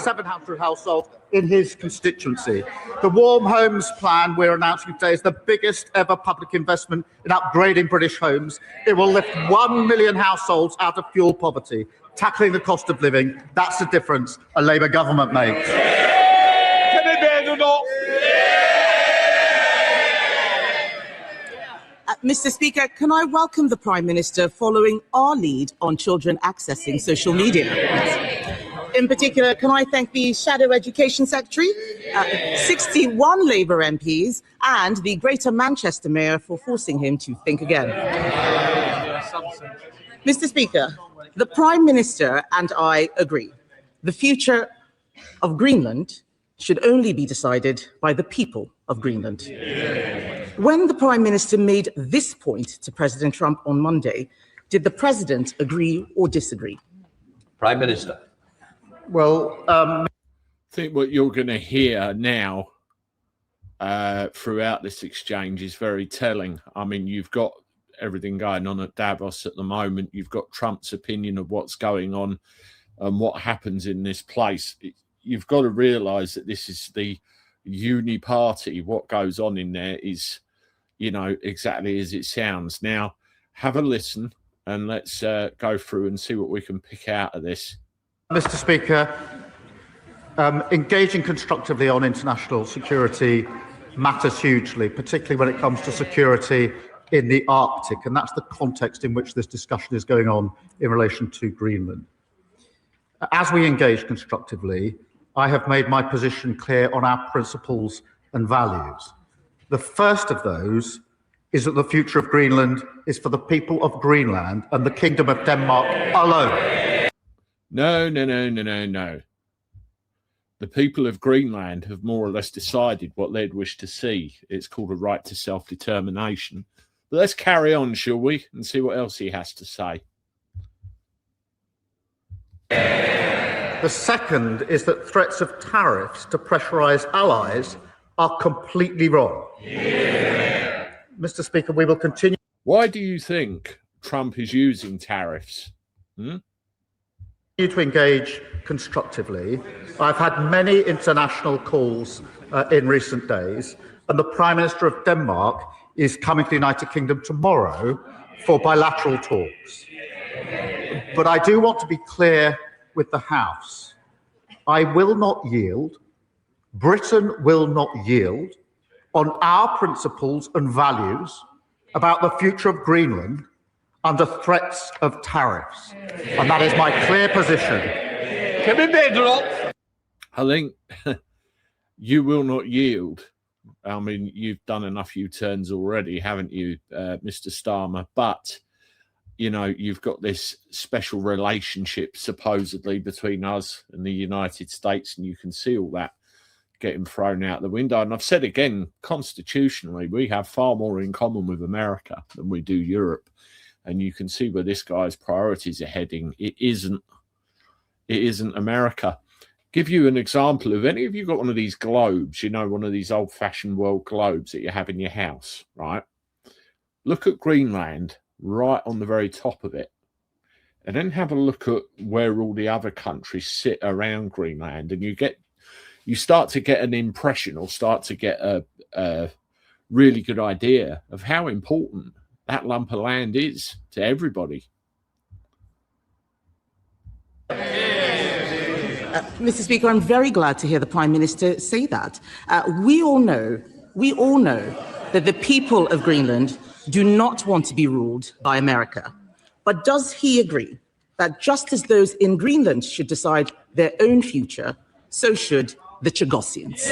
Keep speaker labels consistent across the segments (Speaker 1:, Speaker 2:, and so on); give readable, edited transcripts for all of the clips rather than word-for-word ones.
Speaker 1: 700 households in his constituency. The Warm Homes Plan we're announcing today is the biggest ever public investment in upgrading British homes. It will lift 1 million households out of fuel poverty, tackling the cost of living. That's the difference a Labour government makes.
Speaker 2: Mr. Speaker, can I welcome the Prime Minister following our lead on children accessing social media? In particular, can I thank the Shadow Education Secretary, 61 Labour MPs and the Greater Manchester Mayor for forcing him to think again. Mr. Speaker, the Prime Minister and I agree. The future of Greenland should only be decided by the people of Greenland. When the Prime Minister made this point to President Trump on Monday, did the President agree or disagree?
Speaker 3: Prime Minister.
Speaker 4: Well, I think what you're going to hear now throughout this exchange is very telling. I mean, you've got everything going on at Davos at the moment. You've got Trump's opinion of what's going on and what happens in this place. You've got to realise that this is the Uni-Party. What goes on in there is, you know, exactly as it sounds. Now, have a listen and let's go through and see what we can pick out of this.
Speaker 1: Mr. Speaker, engaging constructively on international security matters hugely, particularly when it comes to security in the Arctic, and that's the context in which this discussion is going on in relation to Greenland. As we engage constructively, I have made my position clear on our principles and values. The first of those is that the future of Greenland is for the people of Greenland and the Kingdom of Denmark alone.
Speaker 4: No. The people of Greenland have more or less decided what they'd wish to see. It's called a right to self-determination. But let's carry on, shall we, and see what else he has to say.
Speaker 1: The second is that threats of tariffs to pressurise allies are completely wrong. Mr. Speaker, we will continue.
Speaker 4: Why do you think Trump is using tariffs?
Speaker 1: To engage constructively. I've had many international calls in recent days, and the Prime Minister of Denmark is coming to the United Kingdom tomorrow for bilateral talks. But I do want to be clear with the House. I will not yield, Britain will not yield on our principles and values about the future of Greenland under threats of tariffs. And that is my clear position.
Speaker 4: I think you will not yield. I mean, you've done enough U-turns already, haven't you, Mr. Starmer? But, you know, you've got this special relationship supposedly between us and the United States, and you can see all that getting thrown out the window. And I've said again, constitutionally, we have far more in common with America than we do Europe. And you can see where this guy's priorities are heading. It isn't America. Give you an example. Have any of you got one of these globes, you know, one of these old-fashioned world globes that you have in your house, right? Look at Greenland right on the very top of it. And then have a look at where all the other countries sit around Greenland. And you start to get an impression, or start to get a really good idea of how important that lump of land is to everybody.
Speaker 2: Mr. Speaker, I'm very glad to hear the Prime Minister say that. We all know that the people of Greenland do not want to be ruled by America. But does he agree that just as those in Greenland should decide their own future, so should the Chagosians?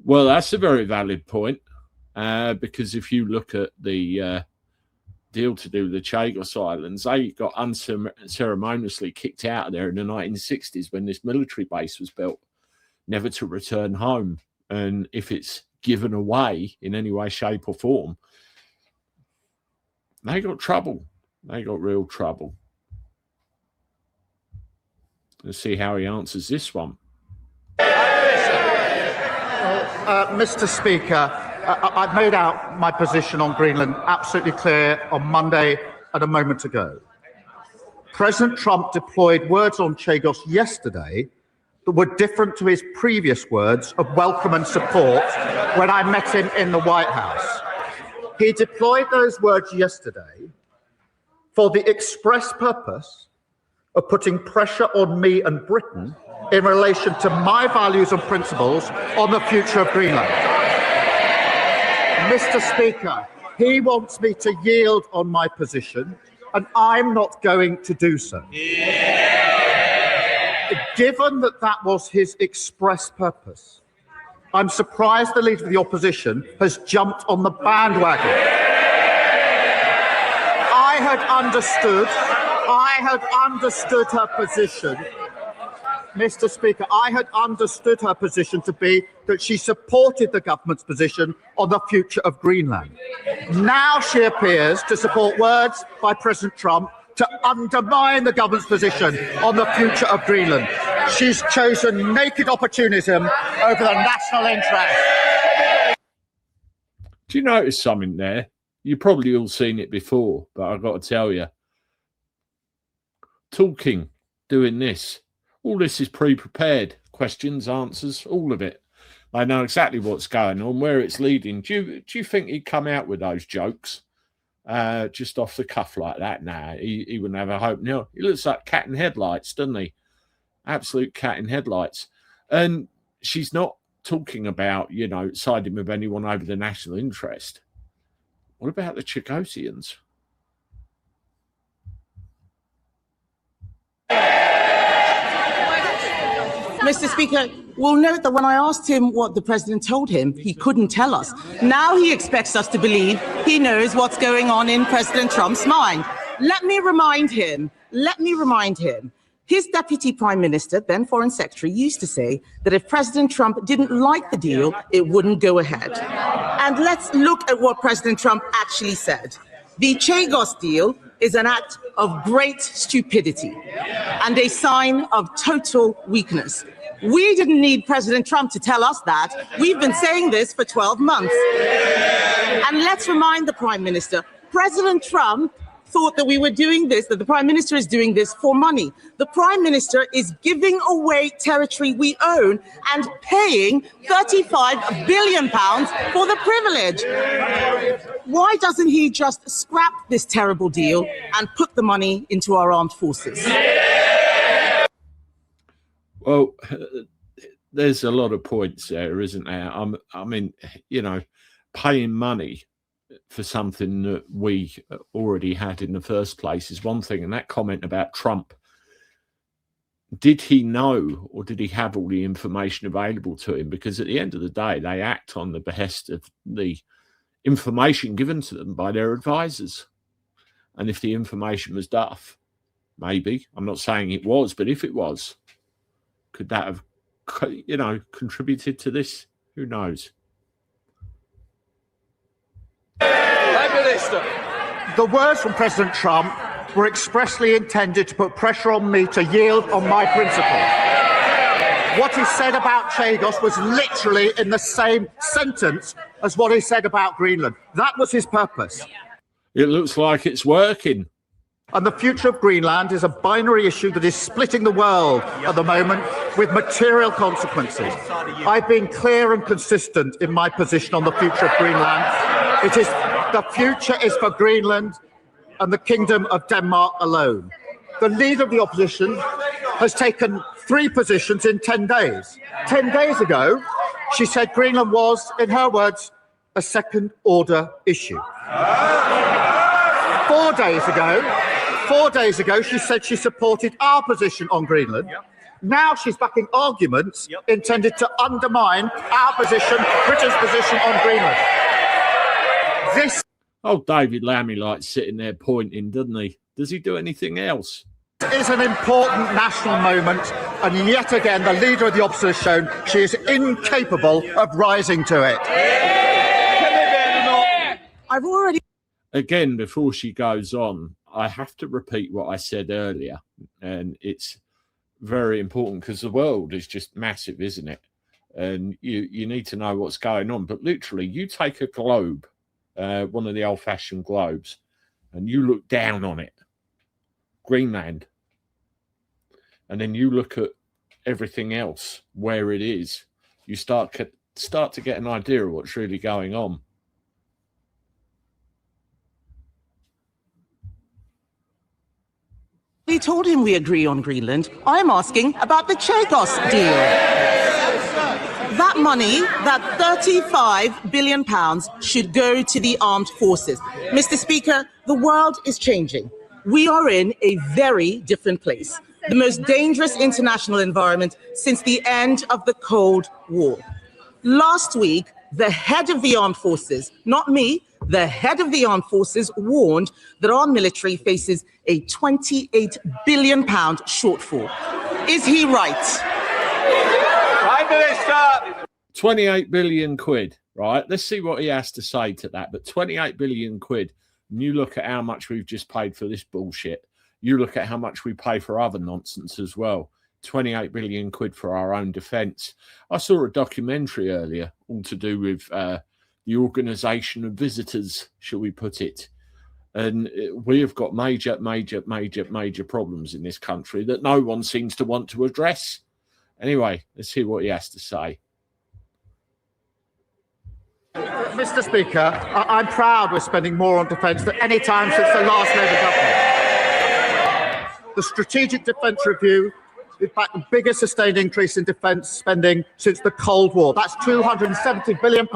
Speaker 4: Well, that's a very valid point. Because if you look at the deal to do with the Chagos Islands, they got unceremoniously kicked out of there in the 1960s when this military base was built, never to return home. And if it's given away in any way, shape or form, they got trouble. They got real trouble. Let's see how he answers this one.
Speaker 1: Mr. Speaker, I've made out my position on Greenland absolutely clear on Monday and a moment ago. President Trump deployed words on Chagos yesterday that were different to his previous words of welcome and support when I met him in the White House. He deployed those words yesterday for the express purpose of putting pressure on me and Britain in relation to my values and principles on the future of Greenland. Mr. Speaker, he wants me to yield on my position, and I'm not going to do so. Given that that was his express purpose, I'm surprised the Leader of the Opposition has jumped on the bandwagon. I had understood her position. Mr. Speaker, I had understood her position to be that she supported the government's position on the future of Greenland. Now she appears to support words by President Trump to undermine the government's position on the future of Greenland. She's chosen naked opportunism over the national interest.
Speaker 4: Do you notice something there? You've probably all seen it before, but I've got to tell you. Talking, doing this. All this is pre-prepared. Questions, answers, all of it. They know exactly what's going on, where it's leading. Do you think he'd come out with those jokes just off the cuff like that? Nah, he wouldn't have a hope. No, he looks like cat in headlights, doesn't he? Absolute cat in headlights. And she's not talking about, you know, siding with anyone over the national interest. What about the Chagosians?
Speaker 2: Mr. Speaker, we'll note that when I asked him what the president told him, he couldn't tell us. Now he expects us to believe he knows what's going on in President Trump's mind. Let me remind him. His deputy prime minister, then foreign secretary, used to say that if President Trump didn't like the deal, it wouldn't go ahead. And let's look at what President Trump actually said. The Chagos deal is an act of great stupidity and a sign of total weakness. We didn't need President Trump to tell us that. We've been saying this for 12 months. And let's remind the Prime Minister, President Trump thought that we were doing this, that the Prime Minister is doing this for money. The Prime Minister is giving away territory we own and paying £35 billion for the privilege. Why doesn't he just scrap this terrible deal and put the money into our armed forces?
Speaker 4: Well, there's a lot of points there, isn't there? I mean, you know, paying money for something that we already had in the first place is one thing. And that comment about Trump, did he know or did he have all the information available to him? Because at the end of the day, they act on the behest of the information given to them by their advisors. And if the information was duff, maybe, I'm not saying it was, but if it was, could that have, you know, contributed to this? Who knows?
Speaker 1: The words from President Trump were expressly intended to put pressure on me to yield on my principles. What he said about Chagos was literally in the same sentence as what he said about Greenland. That was his purpose.
Speaker 4: It looks like it's working.
Speaker 1: And the future of Greenland is a binary issue that is splitting the world at the moment with material consequences. I've been clear and consistent in my position on the future of Greenland. The future is for Greenland and the Kingdom of Denmark alone. The Leader of the Opposition has taken 3 positions in 10 days. 10 days ago, she said Greenland was, in her words, a second-order issue. 4 days ago, she said she supported our position on Greenland. Now she's backing arguments intended to undermine our position, Britain's position on Greenland.
Speaker 4: Oh, David Lammy likes sitting there pointing, doesn't he? Does he do anything else?
Speaker 1: This is an important national moment, and yet again, the Leader of the Opposition has shown she is incapable of rising to it.
Speaker 2: I've already...
Speaker 4: Again, before she goes on, I have to repeat what I said earlier, and it's very important because the world is just massive, isn't it? And you need to know what's going on. But literally, you take a globe, one of the old-fashioned globes, and you look down on it. Greenland. And then you look at everything else, where it is, you start to get an idea of what's really going on.
Speaker 2: We told him we agree on Greenland. I'm asking about the Chagos deal. That money, that £35 billion, should go to the armed forces. Mr. Speaker, the world is changing. We are in a very different place, the most dangerous international environment since the end of the Cold War. Last week, the head of the armed forces, not me, the head of the armed forces warned that our military faces a £28 billion shortfall. Is he right?
Speaker 3: Prime Minister!
Speaker 4: 28 billion quid, right? Let's see what he has to say to that. But 28 billion quid, and you look at how much we've just paid for this bullshit. You look at how much we pay for other nonsense as well. 28 billion quid for our own defence. I saw a documentary earlier, all to do with the organisation of visitors, shall we put it. And we have got major problems in this country that no one seems to want to address. Anyway, let's hear what he has to say.
Speaker 1: Mr. Speaker, I'm proud we're spending more on defence than any time since the last Labour government. The Strategic Defence Review, in fact, the biggest sustained increase in defence spending since the Cold War. That's £270 billion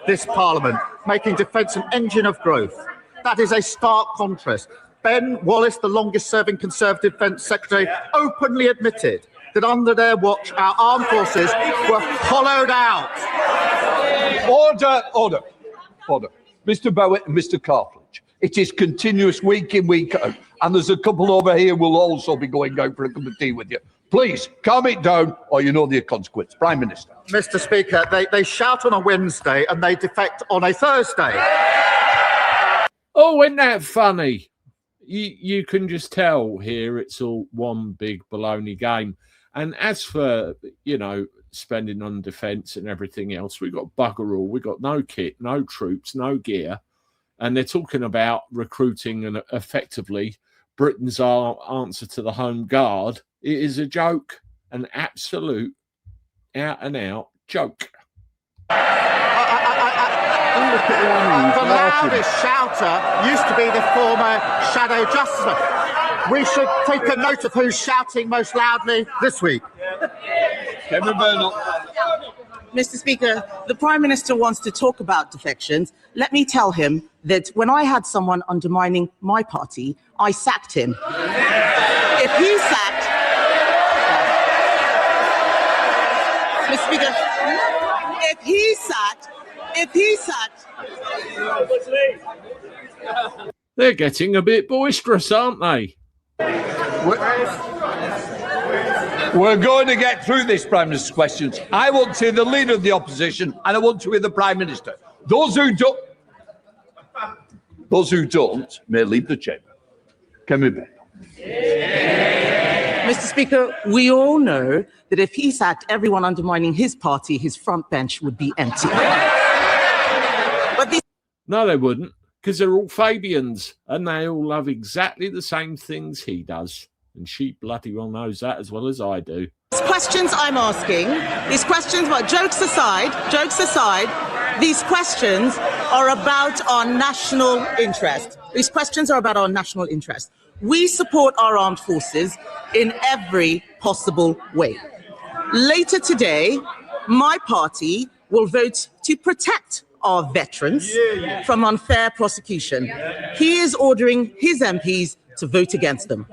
Speaker 1: this Parliament, making defence an engine of growth. That is a stark contrast. Ben Wallace, the longest-serving Conservative Defence Secretary, openly admitted that under their watch, our armed forces were hollowed out.
Speaker 3: Order. Mr. Bowitt and Mr. Cartledge, it is continuous week in, week out, and there's a couple over here who will also be going out for a cup of tea with you. Please, calm it down, or you know the consequence. Prime Minister.
Speaker 1: Mr. Speaker, they shout on a Wednesday and they defect on a Thursday.
Speaker 4: Oh, isn't that funny? You can just tell here it's all one big baloney game. And as for, spending on defence and everything else, we've got bugger all. We've got no kit, no troops, no gear. And they're talking about recruiting and effectively Britain's answer to the Home Guard. It is a joke, an absolute out-and-out joke.
Speaker 1: The loudest shouter used to be the former Shadow Justice. We should take a note of who's shouting most loudly this week.
Speaker 3: Kemi Bernal.
Speaker 2: Mr. Speaker, the Prime Minister wants to talk about defections. Let me tell him that when I had someone undermining my party, I sacked him. If he sacked... Mr. Speaker, if he sacked...
Speaker 4: They're getting a bit boisterous, aren't they?
Speaker 3: We're going to get through this Prime Minister's questions. I want to hear the Leader of the Opposition and I want to hear the Prime Minister. Those who don't may leave the chamber. Kemi Bernal.
Speaker 2: Mr. Speaker, we all know that if he sacked everyone undermining his party, his front bench would be empty.
Speaker 4: No, they wouldn't, because they're all Fabians and they all love exactly the same things he does. And she bloody well knows that as well as I do.
Speaker 2: These questions I'm asking, these questions, well, jokes aside, these questions are about our national interest. These questions are about our national interest. We support our armed forces in every possible way. Later today, my party will vote to protect our veterans from unfair prosecution. He is ordering his MPs to vote against them.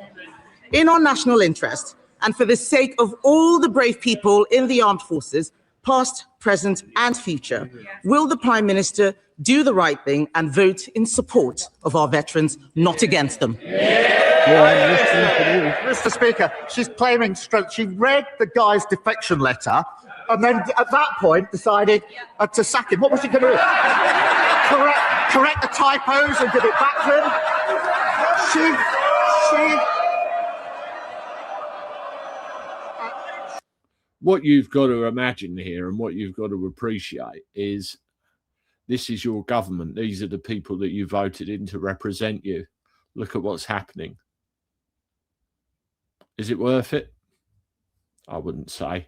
Speaker 2: In our national interest, and for the sake of all the brave people in the armed forces, past, present, and future, will the Prime Minister do the right thing and vote in support of our veterans, not against them?
Speaker 1: Mr. Speaker, she's claiming strength. She read the guy's defection letter and then at that point decided to sack him. What was she going to do? Correct the typos and give it back to him? She
Speaker 4: What you've got to imagine here and what you've got to appreciate is this is your government. These are the people that you voted in to represent you. Look at what's happening. Is it worth it? I wouldn't say.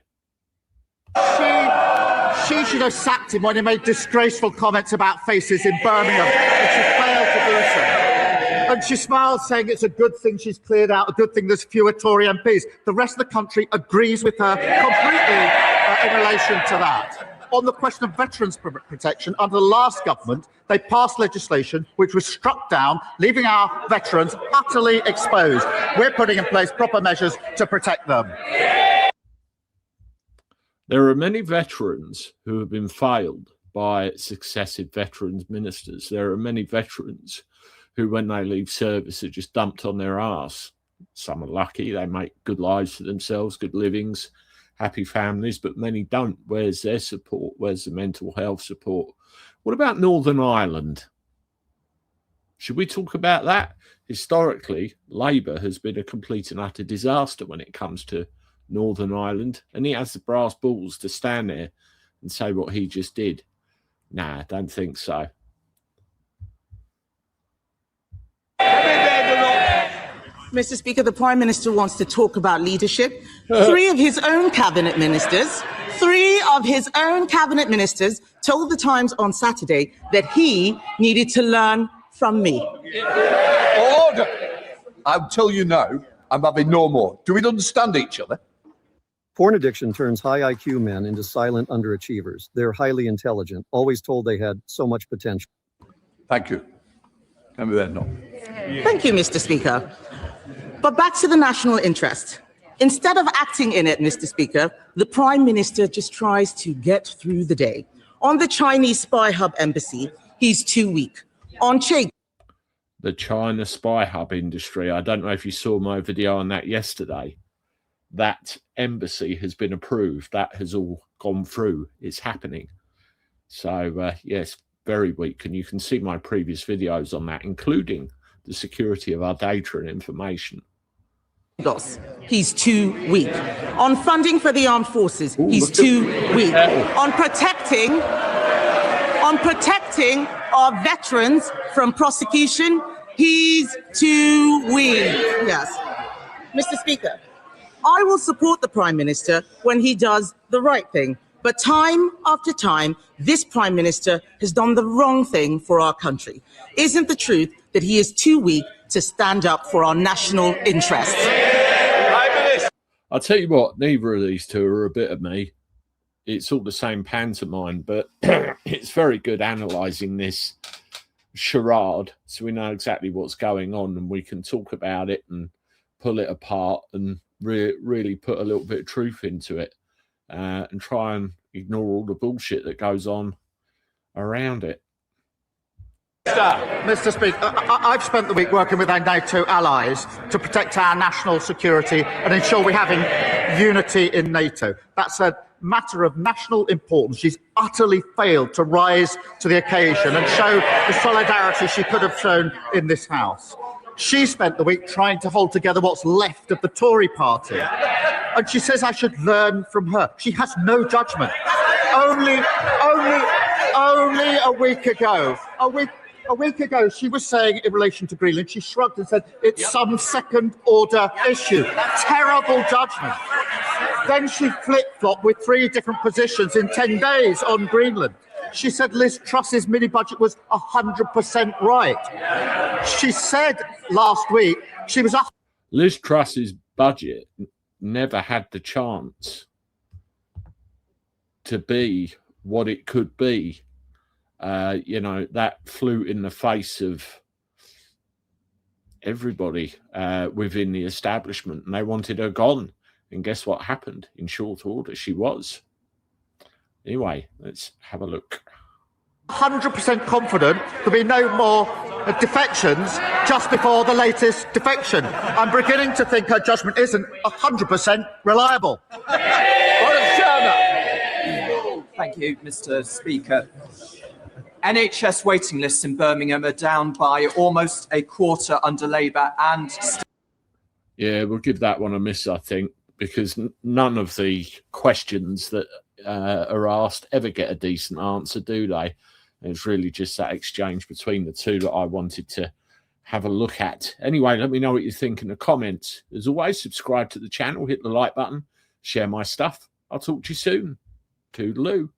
Speaker 1: She should have sacked him when he made disgraceful comments about faces in Birmingham, and she failed to do so. And she smiled, saying it's a good thing she's cleared out, a good thing there's fewer Tory MPs. The rest of the country agrees with her completely in relation to that. On the question of veterans protection, under the last government, they passed legislation which was struck down, leaving our veterans utterly exposed. We're putting in place proper measures to protect them.
Speaker 4: There are many veterans who have been failed by successive veterans ministers. There are many veterans who, when they leave service, are just dumped on their arse. Some are lucky, they make good lives for themselves, good livings, happy families, but many don't. Where's their support? Where's the mental health support? What about Northern Ireland? Should we talk about that? Historically, Labour has been a complete and utter disaster when it comes to Northern Ireland, and he has the brass balls to stand there and say what he just did. Nah, I don't think so.
Speaker 2: Mr. Speaker, the Prime Minister wants to talk about leadership. Three of his own cabinet ministers told the Times on Saturday that he needed to learn from me.
Speaker 3: Order! I'll tell you now, I'm having no more. Do we understand each other?
Speaker 5: Porn addiction turns high IQ men into silent underachievers. They're highly intelligent, always told they had so much potential.
Speaker 3: Thank you. Kemi then, no.
Speaker 2: Thank you, Mr. Speaker. But back to the national interest. Instead of acting in it, Mr. Speaker, the Prime Minister just tries to get through the day. On the Chinese spy hub embassy, he's too weak. On
Speaker 4: The China spy hub industry, I don't know if you saw my video on that yesterday. That embassy has been approved. That has all gone through. It's happening. So, yes, very weak. And you can see my previous videos on that, including the security of our data and information.
Speaker 2: He's too weak. On funding for the armed forces, he's too weak. On protecting our veterans from prosecution, he's too weak. Yes. Mr. Speaker, I will support the Prime Minister when he does the right thing. But time after time, this Prime Minister has done the wrong thing for our country. Isn't the truth that he is too weak to stand up for our national interests?
Speaker 4: I'll tell you what, neither of these two are a bit of me. It's all the same pantomime, but it's very good analysing this charade so we know exactly what's going on and we can talk about it and pull it apart and really put a little bit of truth into it and try and ignore all the bullshit that goes on around it.
Speaker 1: Mr. Speaker, I've spent the week working with our NATO allies to protect our national security and ensure we're having unity in NATO. That's a matter of national importance. She's utterly failed to rise to the occasion and show the solidarity she could have shown in this House. She spent the week trying to hold together what's left of the Tory party. And she says I should learn from her. She has no judgment. Only a week ago, she was saying in relation to Greenland, she shrugged and said, it's some second-order issue. Terrible judgment. Then she flip-flopped with 3 different positions in 10 days on Greenland. She said Liz Truss's mini-budget was 100% right. She said last week she was...
Speaker 4: Liz Truss's budget never had the chance to be what it could be. That flew in the face of everybody within the establishment, and they wanted her gone. And guess what happened? In short order, she was. Anyway, let's have a look.
Speaker 1: 100% confident there'll be no more defections just before the latest defection. I'm beginning to think her judgment isn't 100% reliable.
Speaker 6: Thank you, Mr. Speaker. NHS waiting lists in Birmingham are down by almost a quarter under Labour and...
Speaker 4: Yeah, we'll give that one a miss, I think, because none of the questions that are asked ever get a decent answer, do they? And it's really just that exchange between the two that I wanted to have a look at. Anyway, let me know what you think in the comments. As always, subscribe to the channel, hit the like button, share my stuff. I'll talk to you soon. Toodaloo.